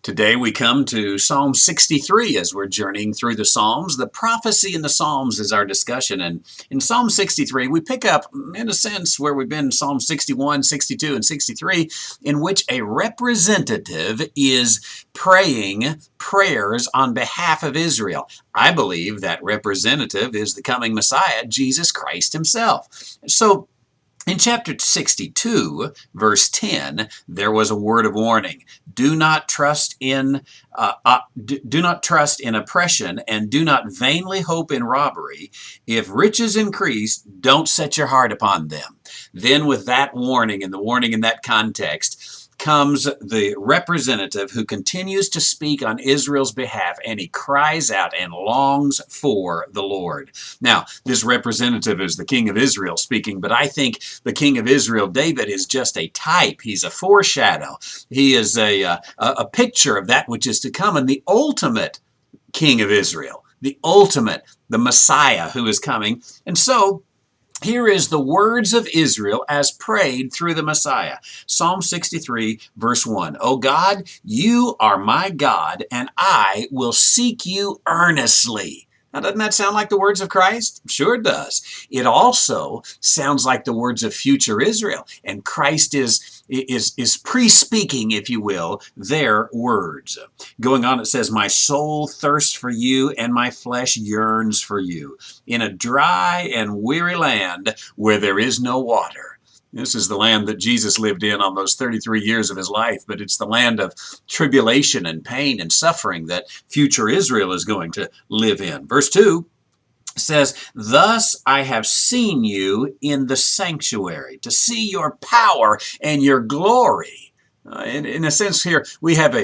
Today we come to Psalm 63 as we're journeying through the Psalms. The prophecy in the Psalms is our discussion. And in Psalm 63, we pick up, in a sense, where we've been in Psalm 61, 62, and 63, in which a representative is praying prayers on behalf of Israel. I believe that representative is the coming Messiah, Jesus Christ himself. So, in chapter 62, verse 10, there was a word of warning. Do not trust in oppression, and do not vainly hope in robbery. If riches increase, don't set your heart upon them. Then with that warning, and the warning in that context, comes the representative who continues to speak on Israel's behalf, and he cries out and longs for the Lord. Now, this representative is the king of Israel speaking, but I think the king of Israel, David, is just a type. He's a foreshadow. He is a picture of that which is to come, and the ultimate king of Israel, the Messiah who is coming. And so, here is the words of Israel as prayed through the Messiah. Psalm 63, verse 1. O God, you are my God, and I will seek you earnestly. Now, doesn't that sound like the words of Christ? Sure it does. It also sounds like the words of future Israel, and Christ is pre-speaking, if you will, their words. Going on, it says, my soul thirsts for you, and my flesh yearns for you, in a dry and weary land where there is no water. This is the land that Jesus lived in on those 33 years of his life, but it's the land of tribulation and pain and suffering that future Israel is going to live in. Verse 2 says, thus I have seen you in the sanctuary, to see your power and your glory. In a sense here, we have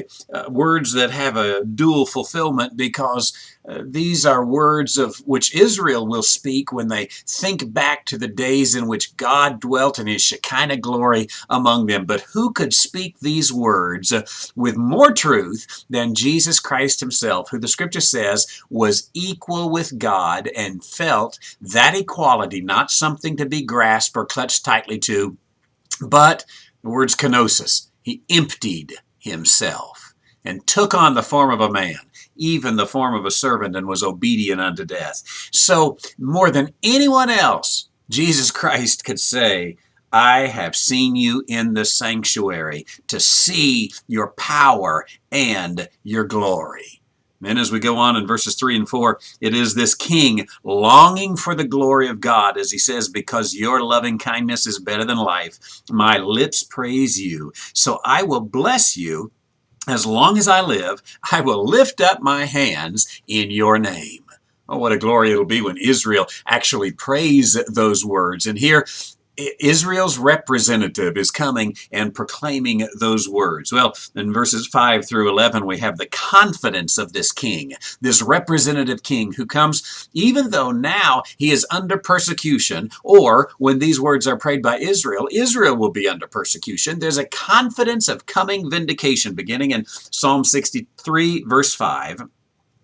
words that have a dual fulfillment, because these are words of which Israel will speak when they think back to the days in which God dwelt in his Shekinah glory among them. But who could speak these words with more truth than Jesus Christ himself, who the scripture says was equal with God and felt that equality not something to be grasped or clutched tightly to, but the word's kenosis. He emptied himself and took on the form of a man, even the form of a servant, and was obedient unto death. So more than anyone else, Jesus Christ could say, I have seen you in the sanctuary to see your power and your glory. Then as we go on in verses 3 and 4, it is this king longing for the glory of God, as he says, because your loving kindness is better than life. My lips praise you. So I will bless you as long as I live. I will lift up my hands in your name. Oh, what a glory it'll be when Israel actually prays those words. And here, Israel's representative is coming and proclaiming those words. Well, in verses 5 through 11, we have the confidence of this king, this representative king who comes, even though now he is under persecution, or when these words are prayed by Israel, Israel will be under persecution. There's a confidence of coming vindication, beginning in Psalm 63, verse 5.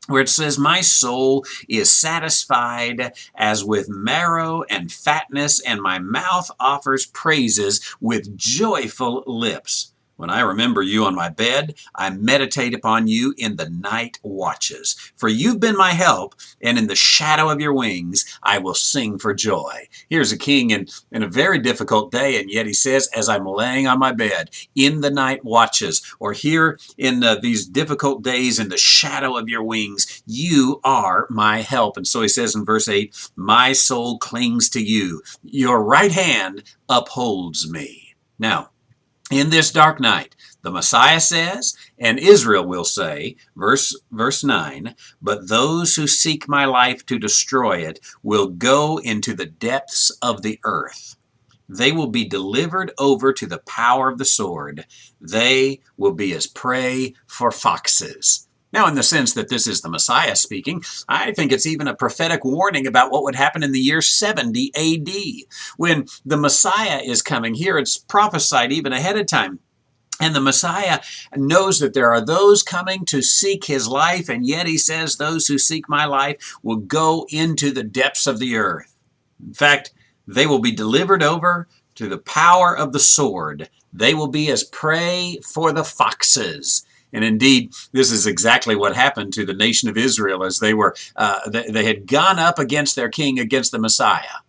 Where it says, my soul is satisfied as with marrow and fatness, and my mouth offers praises with joyful lips. When I remember you on my bed, I meditate upon you in the night watches. For you've been my help, and in the shadow of your wings I will sing for joy. Here's a king in a very difficult day, and yet he says, as I'm laying on my bed, in the night watches, or here in these difficult days, in the shadow of your wings, you are my help. And so he says in verse 8, my soul clings to you. Your right hand upholds me. Now, in this dark night, the Messiah says, and Israel will say, verse 9, but those who seek my life to destroy it will go into the depths of the earth. They will be delivered over to the power of the sword. They will be as prey for foxes. Now, in the sense that this is the Messiah speaking, I think it's even a prophetic warning about what would happen in the year 70 AD. When the Messiah is coming here, it's prophesied even ahead of time. And the Messiah knows that there are those coming to seek his life, and yet he says, those who seek my life will go into the depths of the earth. In fact, they will be delivered over to the power of the sword. They will be as prey for the foxes. And indeed, this is exactly what happened to the nation of Israel as they had gone up against their king, against the Messiah.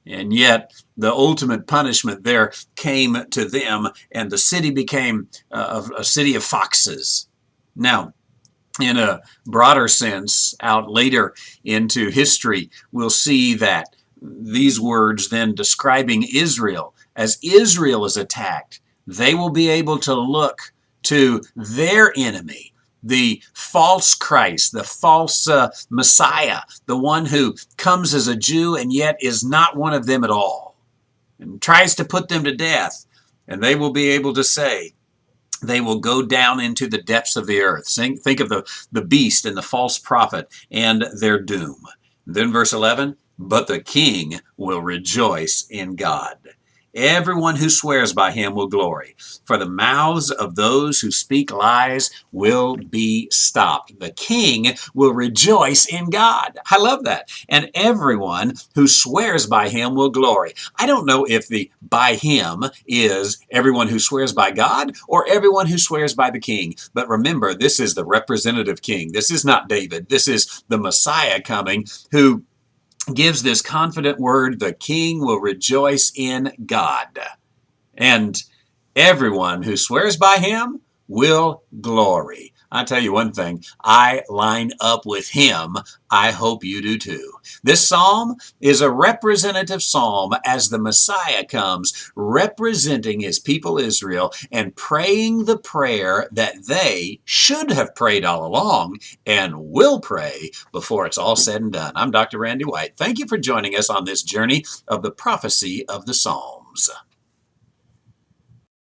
And yet, the ultimate punishment there came to them, and the city became a city of foxes. Now, in a broader sense, out later into history, we'll see that these words then describing Israel, as Israel is attacked, they will be able to look to their enemy, the false Christ, the false Messiah, the one who comes as a Jew and yet is not one of them at all, and tries to put them to death. And they will be able to say, they will go down into the depths of the earth. Think of the beast and the false prophet and their doom. Then verse 11, but the king will rejoice in God. Everyone who swears by him will glory, for the mouths of those who speak lies will be stopped. The king will rejoice in God. I love that. And everyone who swears by him will glory. I don't know if the by him is everyone who swears by God or everyone who swears by the king. But remember, this is the representative king. This is not David. This is the Messiah coming, who gives this confident word, the king will rejoice in God. And everyone who swears by him will glory. I tell you one thing, I line up with him. I hope you do too. This psalm is a representative psalm as the Messiah comes, representing his people Israel and praying the prayer that they should have prayed all along and will pray before it's all said and done. I'm Dr. Randy White. Thank you for joining us on this journey of the prophecy of the Psalms.